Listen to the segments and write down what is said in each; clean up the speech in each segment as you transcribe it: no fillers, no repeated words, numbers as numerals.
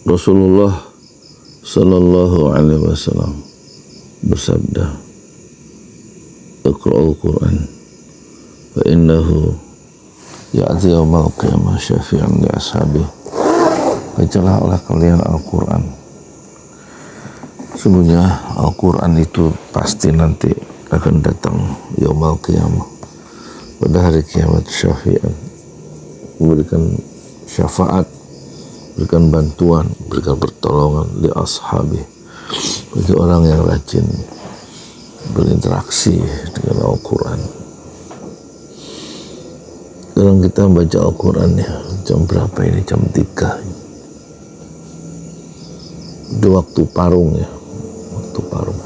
Rasulullah sallallahu alaihi wasallam bersabda, "Iqra'ul Qur'an fa innahu ya'ti yaumal qiyamah syafi'an li ashabi." Bacalah oleh kalian Al-Quran. Sungguhnya Al-Quran itu pasti nanti akan datang yaumal qiyamah, pada hari kiamat, syafi'an, memberikan syafaat, berikan bantuan, berikan pertolongan li ashabi, bagi orang yang rajin berinteraksi dengan Al-Quran. Sekarang kita baca Al-Quran ya, jam berapa ini? Jam 3. Itu waktu parung ya, waktu parung.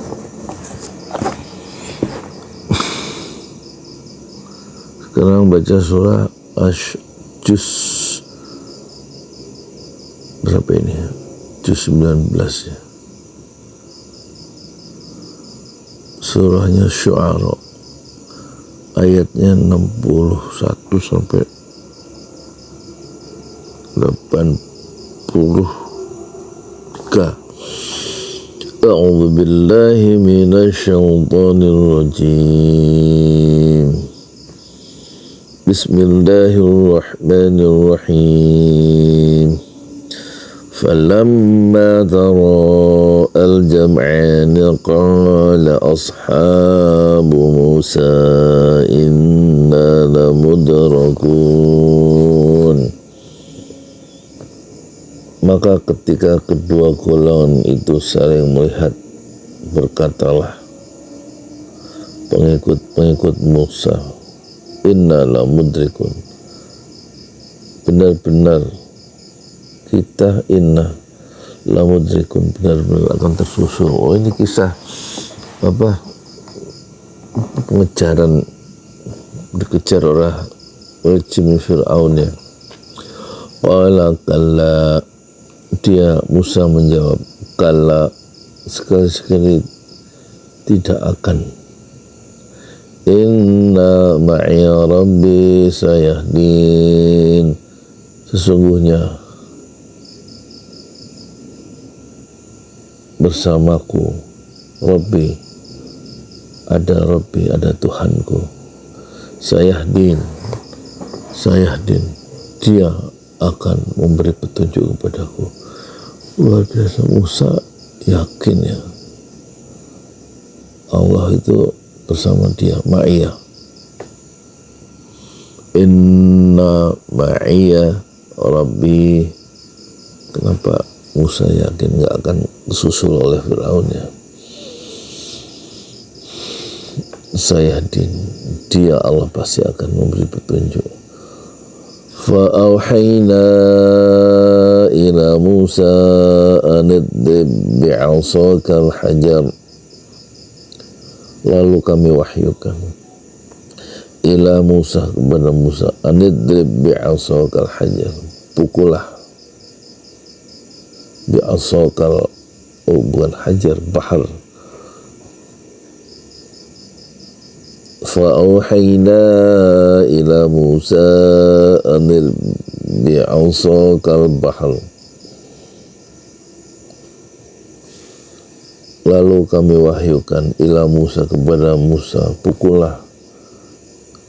Sekarang baca surah Juz berapa ini? Juz 19 ya. Surahnya Syu'ara, ayatnya 61 sampai 83. A'udzu billahi minasy syaithanir rajim. Bismillahirrahmanirrahim. فلما تراءى الجمعان قال أصحاب موسى إنا لمدركون. Maka ketika kedua golongan itu saling melihat, berkatalah pengikut Musa, inna lamudrikun, benar-benar kita inna lamudrikun, benar-benar akan tersusul. Oh, ini kisah apa? Pengejaran, dikejar oleh Jimmy Fir'aun ya. Qala kalla, dia Musa menjawab, kalla, sekali-sekali tidak akan. Inna ma'iya rabbi sayahdin, sesungguhnya bersamaku Rabbi, ada Tuhanku. Sayahdin, dia akan memberi petunjuk kepadaku. Luar biasa, Musa yakin ya, Allah itu bersama dia, ma'iyah. Inna ma'iyya Rabbi. Kenapa Musa yakin gak akan disusul oleh Fir'aun ya? Sayahdin, dia Allah pasti akan memberi petunjuk. Fa'auhayna ila Musa anidrib bi'asakal hajar. Lalu kami wahyukan ila Musa, kepada Musa, anidrib bi'asakal hajar, pukullah bi'asakal, oh bukan hajar, bahar. Fa'auhayna ila Musa anidrib bi'asakal bahar. Lalu kami wahyukan ila Musa, kepada Musa, pukullah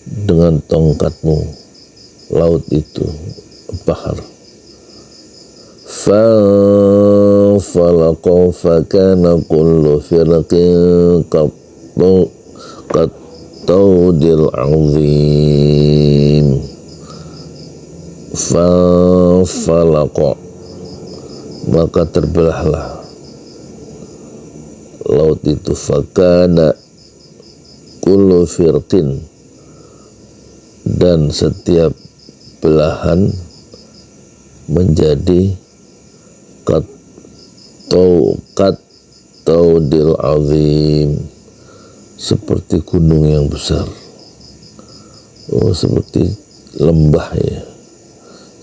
dengan tongkatmu laut itu, bahar. Fanfalaqa fakana kullu firqin qattawdil azim. Fanfalaqa, maka terbelahlah laut itu, fakana kullu firqin, dan setiap belahan menjadi qattawdil azim, seperti gunung yang besar. Oh, seperti lembah ya,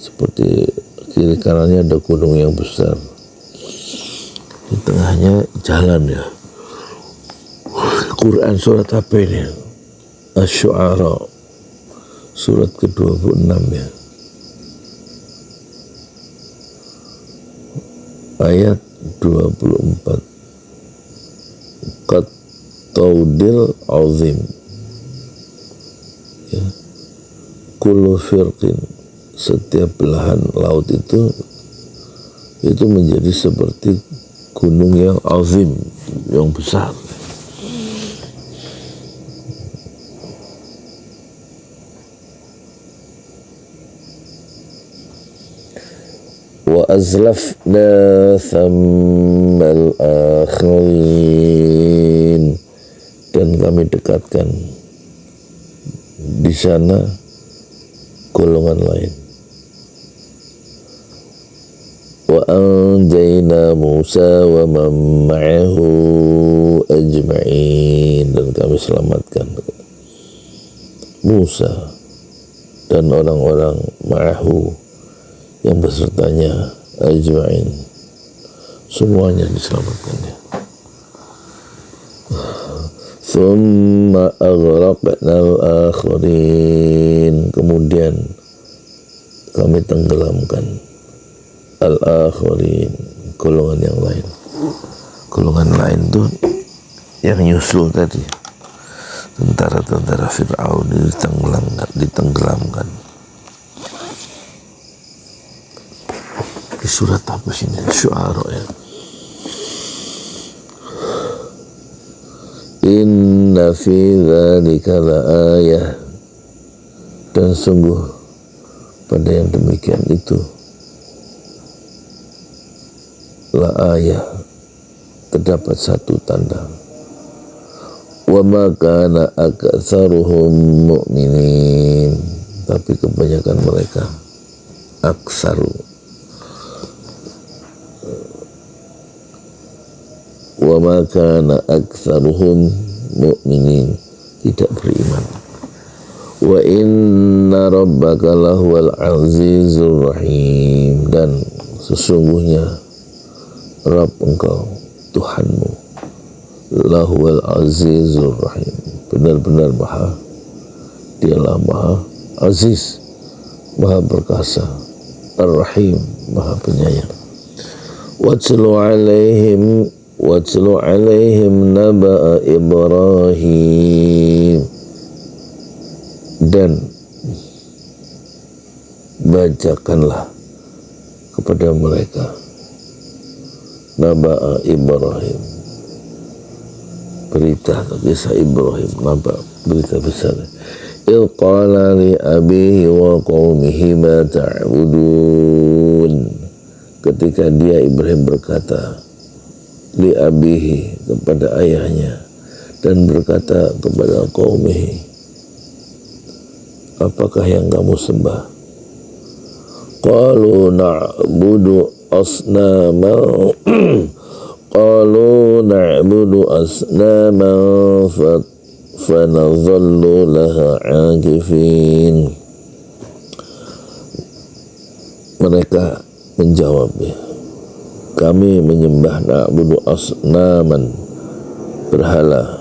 seperti kiri kanannya ada gunung yang besar, di tengahnya jalan ya. Quran surat apa ini? Asy-Syu'ara, surat ke-26 ya. ayat 24. Qad taudil azim, ya. Kullu firqin, setiap belahan laut itu menjadi seperti gunung yang azim, yang besar. Wa azlafna thammal akhirin, dan kami dekatkan di sana golongan lain. Wa anjayna Musa wa man ma'ahu ajma'in, dan kami selamatkan Musa dan orang-orang ma'ahu yang besertanya ajma'in, semuanya diselamatkannya. Thumma aghraqna al-akhirin, kemudian kami tenggelamkan al-akhirin, golongan yang lain. Golongan lain itu yang nyusul tadi, tentara-tentara Fir'aun ditenggelamkan. Di surat apa sih ini? Syu'ara, ya. Inna fi dzalika laayah, dan sungguh pada yang demikian itu laayah, terdapat satu tanda. Wa ma kana aktsaruhum mu'minin, tapi kebanyakan mereka aksaru, wa ma kana aktsaruhum mu'minin, tidak beriman. Wa inna rabbaka lahuwal azizur rahim, dan sesungguhnya Rabb engkau, Tuhanmu, lahuwal azizur rahim, benar-benar dialah maha aziz, maha perkasa, ar-rahim, maha penyayang. Watlu alaihim naba'a Ibrahim, dan bacakanlah kepada mereka naba'a Ibrahim, berita atau kisah Ibrahim, naba, berita besar. Il qala li abihi wa qaumihi ma ta'budun, ketika dia Ibrahim berkata li abihi, kepada ayahnya, dan berkata kepada qaumihi, apakah yang kamu sembah? Qalu na'budu asnama qalu na'budu asnama fanadhallu laha 'akifin. Mereka menjawab, kami menyembah na'budu asnaman, berhala,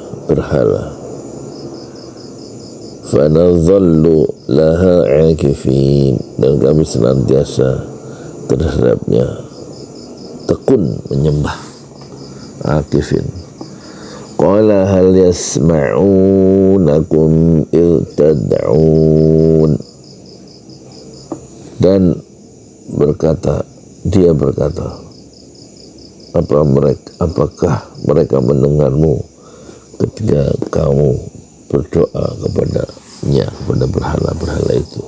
fanadhallu laha 'akifin, dan kami senantiasa terhadapnya tekun menyembah, akifin. Qala hal yasma'unakum il tad'un, dan dia berkata, apakah mereka mendengarmu ketika kamu berdoa kepada berhala itu?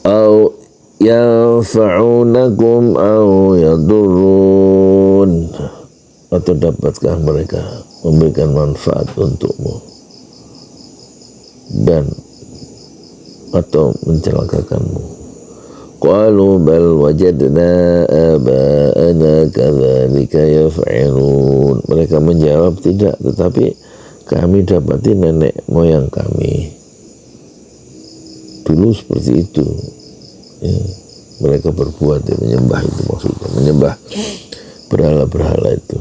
Au yanfa'unakum au yadurrun, atau dapatkah mereka memberikan manfaat untukmu dan atau mencelakakanmu? Qalu bal wajadna aba'ana kadzalika yaf'alun, mereka menjawab, tidak, tetapi kami dapati nenek moyang kami dulu seperti itu, ya. Mereka berbuat, menyembah itu, maksudnya menyembah berhala-berhala itu.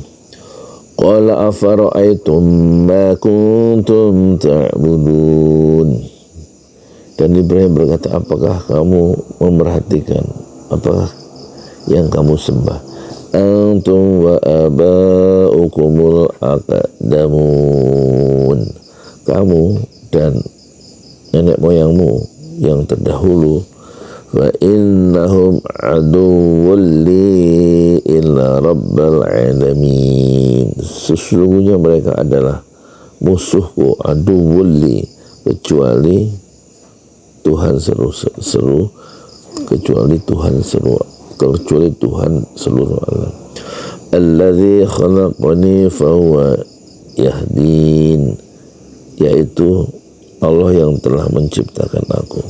Qala afara'aitum ma kuntum ta'budun, dan Ibrahim berkata, apakah kamu memerhatikan, apakah yang kamu sembah. Antum wa aba'ukumul aqdamun, kamu dan nenek moyangmu yang terdahulu. Fa innahum aduwwul li illa rabbil alamin, sesungguhnya mereka adalah musuhku, aduwwul li, kecuali Tuhan seru, kecuali Tuhan seluruh alam. Alladzi khalaqani fahuwa yahdin, yaitu Allah yang telah menciptakan aku.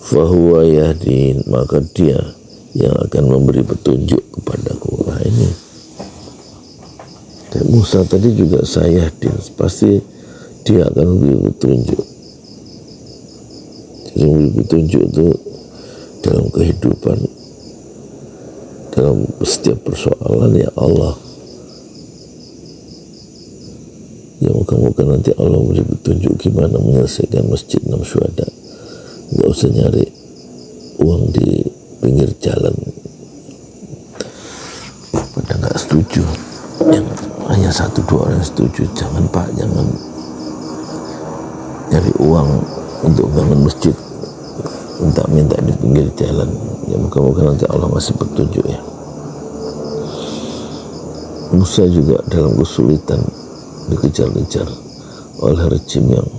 Fahuwa yahdin, maka dia yang akan memberi petunjuk kepadaku. Nah ini kayak Musa tadi juga, saya yahdin, pasti dia akan memberi petunjuk. Jadi memberi petunjuk itu dalam kehidupan, dalam setiap persoalan, ya Allah. Ya moga-moga nanti Allah beri petunjuk gimana menyelesaikan Masjid 6 Syuhada. Nggak usah nyari uang di pinggir jalan. Pada nggak setuju, yang hanya 1-2 orang setuju. Jangan Pak, jangan nyari uang untuk bangun masjid, minta di pinggir jalan. Ya moga-moga nanti Allah masih petunjuk ya. Musa juga dalam kesulitan, dikejar-kejar oleh rejim yang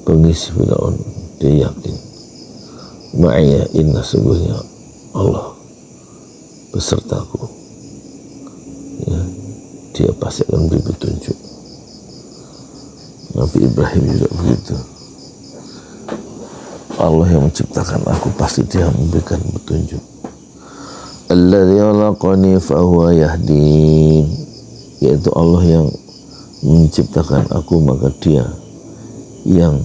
pengisi Firaun. Dia yakin, ma'aya inna, sungguhnya Allah besertaku, ya, dia pasti akan beri petunjuk. Nabi Ibrahim juga begitu, Allah yang menciptakan aku, pasti dia memberikan petunjuk. Alladzi khalaqani fahuwa yahdin, yaitu Allah yang menciptakan aku, maka dia yang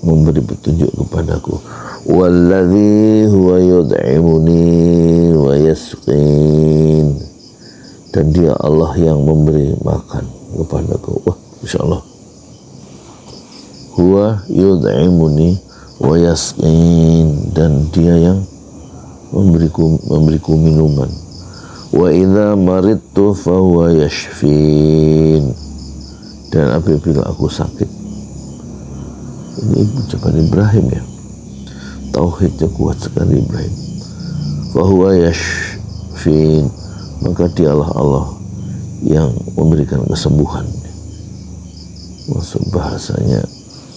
memberi petunjuk kepadaku. Walladzi huwa yud'imuni wa yasqin, dan dia Allah yang memberi makan kepadaku. Wah, insyaallah. Huwa yud'imuni wa yasqin, dan dia yang memberiku minuman. Wa idza maridtu fa huwa yashfin, dan apabila aku sakit. Ini ucapan Ibrahim ya, tauhidnya kuat sekali Ibrahim. Fahuwa yashfin, maka dialah Allah yang memberikan kesembuhan. Maksud bahasanya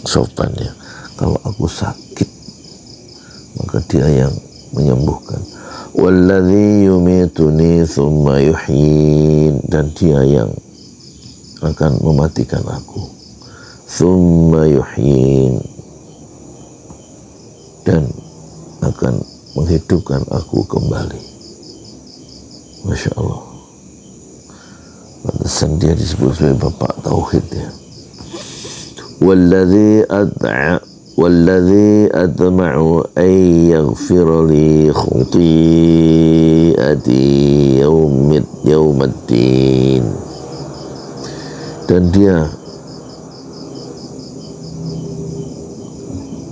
sopan ya, kalau aku sakit maka dia yang menyembuhkan. Walladzi yumituni tsumma yuhyin, dan dia yang akan mematikan aku. Tsumma yuhyin, dan akan menghidupkan aku kembali. Masya Allah, pantesan dia disebut sebagai bapak tauhid ya. Walladzi atma'u an yaghfira li khuti'ati yaumiddin, dan dia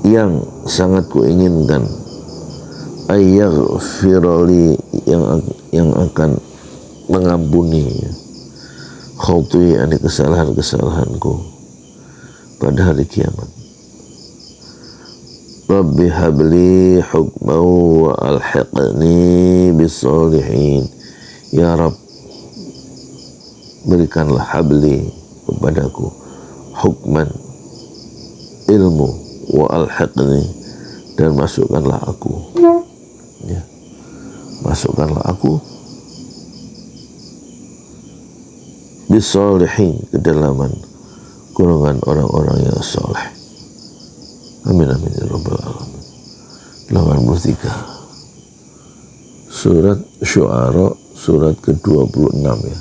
yang sangat kuinginkan ayyaghfirali, yang akan mengampuni khuti'ati, kesalahanku pada hari kiamat. Rabbi habli hukman wa alhiqni bisolihin, ya Rabb, berikanlah habli kepadaku hukman, ilmu, wa alhiqni, dan masukkanlah aku, ya, masukkanlah aku bisolihin, ke dalam golongan orang-orang yang soleh. Amin amin ya rabbal alamin. 83 surat Syu'ara, surat ke-26 ya,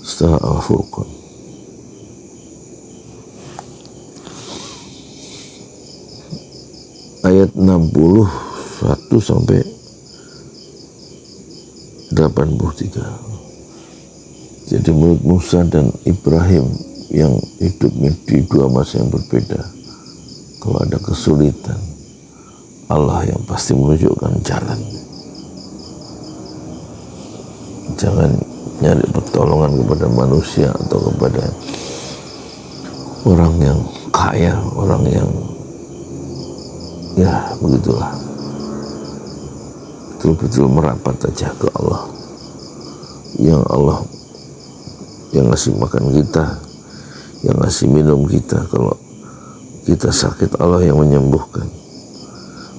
setelah Al-Furqan. Ayat 61 sampai 83. Jadi menurut Musa dan Ibrahim yang hidupnya di dua masa yang berbeda, kalau ada kesulitan, Allah yang pasti menunjukkan jalan. jangan nyari pertolongan kepada manusia atau kepada orang yang kaya, orang yang ya begitulah, betul-betul merapat aja ke Allah, yang ngasih makan kita, yang ngasih minum kita. Kalau kita sakit, Allah yang menyembuhkan.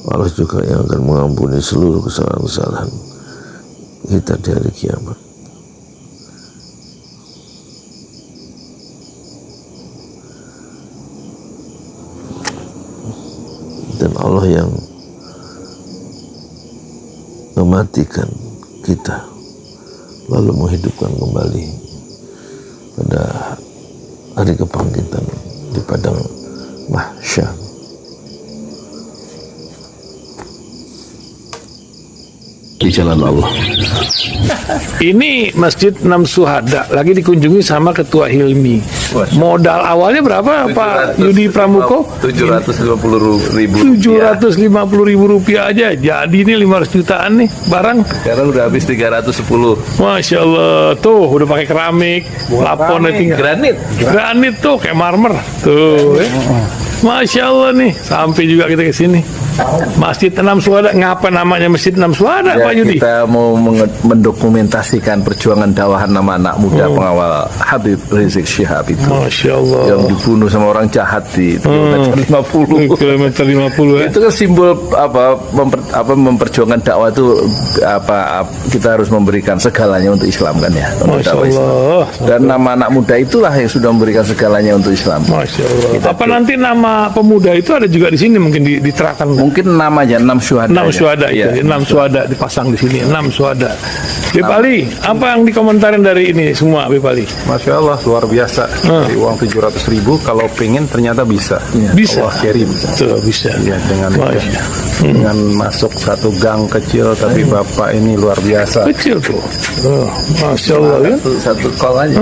Allah juga yang akan mengampuni seluruh kesalahan-kesalahan kita di hari kiamat. Dan Allah yang mematikan kita lalu menghidupkan kembali pada hari kebangkitan di padang mahsyar. Di jalan Allah. Ini Masjid Enam Syuhada lagi dikunjungi sama Ketua Hilmi. Modal awalnya berapa Pak Yudi Pramuko? 750.000. 750.000 rupiah aja. Jadi ini 500 jutaan nih barang. Sekarang udah habis 310. Masya Allah, tuh udah pakai keramik, plafonnya tinggal. Granit tuh kayak marmer. Tuh, Masya Allah nih, sampai juga kita ke sini. Masjid Enam Syuhada, ngapa namanya Masjid Enam Syuhada, Ya, Pak Yudi? kita mau mendokumentasikan perjuangan dakwah nama anak muda pengawal Habib Rizik Syihab itu. Masya Allah. Yang dibunuh sama orang jahat di kilometer 50. Kilometer 50 ya. Itu kan simbol memperjuangkan dakwah itu kita harus memberikan segalanya untuk Islam kan ya. Untuk Masya dakwah Islam. Allah. Dan nama anak muda itulah yang sudah memberikan segalanya untuk Islam. Masya Allah. Apa nanti nama pemuda itu ada juga di sini mungkin diterakan? Mungkin namanya 6 syuhada. 6 syuhada itu, Ya. 6 syuhada dipasang di sini, 6 syuhada. Bip Ali, apa yang dikomentarin dari ini semua, Bip Ali? Masya Allah, luar biasa. Dari uang 700.000, kalau pengen ternyata bisa. Bisa. Allah kirim. Tuh, bisa. Ya, dengan masuk satu gang kecil, tapi Bapak ini luar biasa. Kecil tuh. Oh, Masya Allah ya. Satu call aja.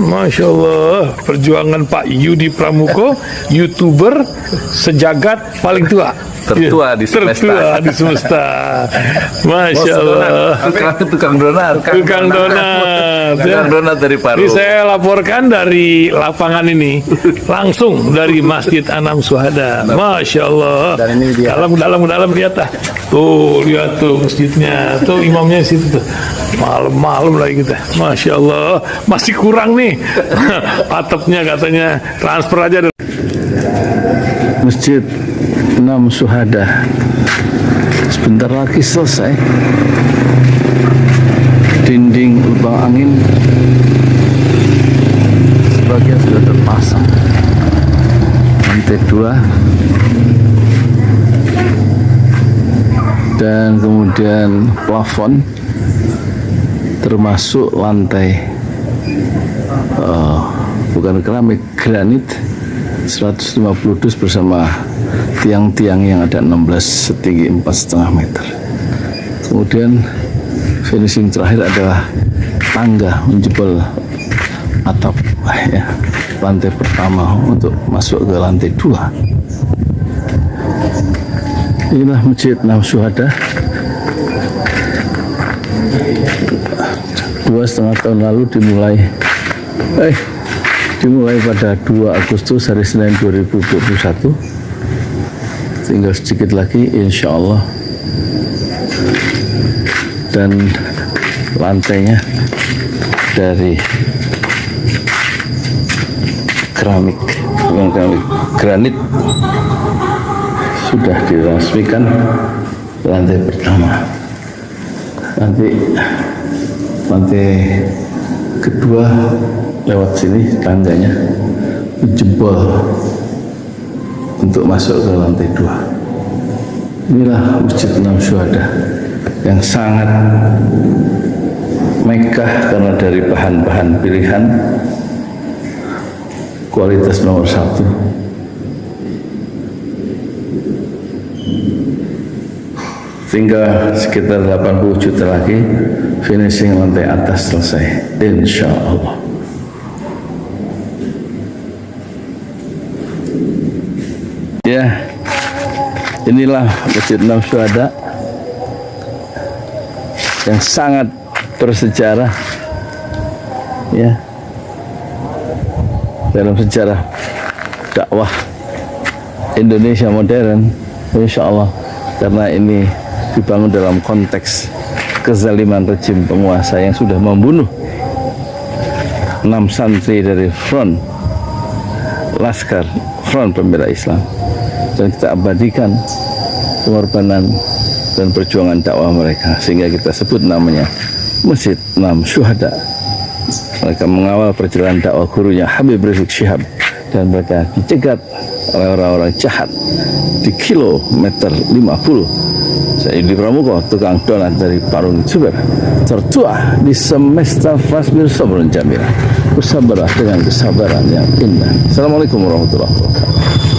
Masya Allah. Perjuangan Pak Yudi Pramuko, YouTuber sejagat paling tua. Tertua di semesta. Tertua di semesta. Masya Allah. Tukang donat. Tukang donat. Tukang donat dari Paru. Ini saya laporkan dari lapangan ini, langsung dari Masjid Enam Syuhada. Masya Allah. Dan ini dia. Dalam lihat ah. Tuh lihat tuh masjidnya. Tuh imamnya di situ tuh. Malam-malam lagi kita. Masya Allah. Masih kurang nih. Atapnya katanya transfer aja. Masjid Enam Syuhada sebentar lagi selesai. Dinding lubang angin sebagian sudah terpasang, lantai 2 dan kemudian plafon termasuk lantai bukan keramik, granit 150 dus bersama tiang-tiang yang ada 16 setinggi 4,5 meter. Kemudian finishing terakhir adalah tangga menjebol atap ya, lantai pertama untuk masuk ke lantai 2. Inilah Masjid Enam Syuhada. 2,5 tahun lalu dimulai pada 2 Agustus hari Senin 2021. Tinggal sedikit lagi insya Allah, dan lantainya dari keramik, bukan keramik, granit sudah diresmikan lantai pertama. Nanti lantai kedua lewat sini tangganya jebol untuk masuk ke lantai 2. Inilah Masjid Enam Syuhada yang sangat megah karena dari bahan-bahan pilihan, kualitas nomor 1. Tinggal sekitar 80 juta lagi finishing lantai atas selesai, insya Allah. Ya, inilah Masjid Enam Syuhada yang sangat bersejarah ya dalam sejarah dakwah Indonesia modern, insya Allah, karena ini dibangun dalam konteks kezaliman rejim penguasa yang sudah membunuh 6 santri dari front Laskar Front Pembela Islam, dan kita abadikan pengorbanan dan perjuangan dakwah mereka sehingga kita sebut namanya Masjid 6 Syuhada. Mereka mengawal perjalanan dakwah gurunya Habib Rizik Syihab, dan mereka dicegat oleh orang-orang jahat di kilometer 50. Saya Yudi Pramuko, tukang donat dari Parung Juber, tertua di semesta Fasbir Sabrun Jamila, bersabarlah dengan kesabaran yang indah. Assalamualaikum warahmatullahi wabarakatuh.